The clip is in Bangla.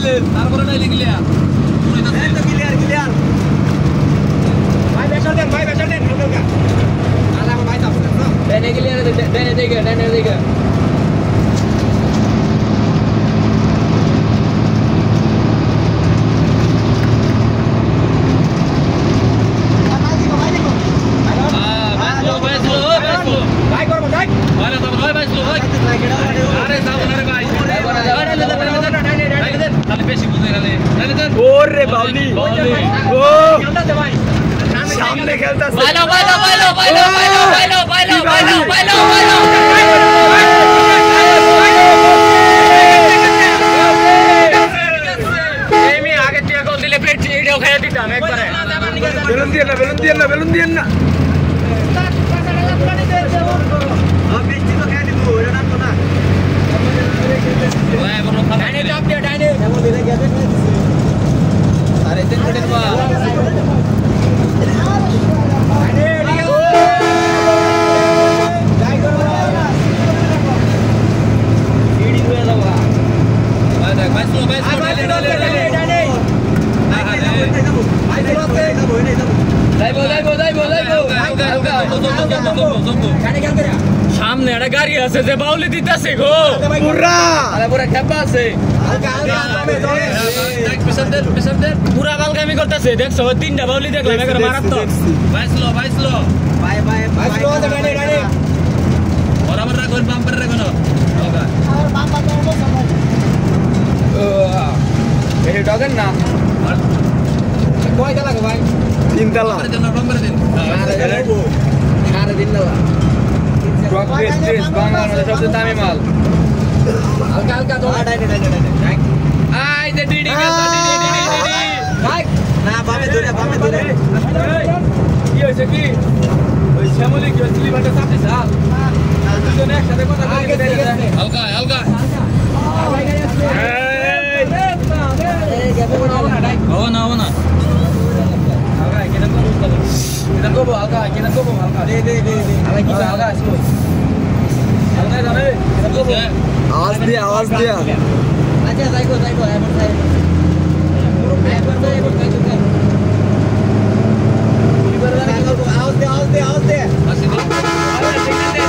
আইলেন তারপরে নাইলে ক্লিয়ার এই তো ক্লিয়ার ক্লিয়ার ভাই বেশাল দেন ঢোকা আলা ভাই দাও দেন ক্লিয়ার দেন দেখে রে বাউলি ও সামনে খেলতাছে বাইলো আমি আগে টিয়া গোল দিলে প্লেট এটাও খেয়ে দিতাম একবারে বেলুন দিয়েন না বেশি তো খেয়ে দিব এটা না তো না ডাইনে চাপ দিয়ে ডাইনে আরে তিন মিনিট পর সামনে একটা গাড়ি আছে যে বাউলি দিতেছে গো পুরা খেপা আছে পুরা বালগামি করতেছে দেখছো তিনটা বাউলি দেখলাম এখানে মারাত্মক বাইসলো বরাবর রাখবেন বাম্পার রাখবেন এই ডগেন না কয়টা লাগে ভাই তিনতলা সাড়ে তিন তলা বাংলাদেশের সবচেয়ে দামি মাল হালকা তো আই দে ডিডি না বামে ধরে কি হয়েছে কি ওই শ্যামলি কি সিলিভারটা চাপতে চাল দুজনে একসাথে কথা বলে হালকা ও না kita go halka de ala ki halka इसको halka जाने kita go आवाज दिया अच्छा जाइको एबोट साइड आवाज दे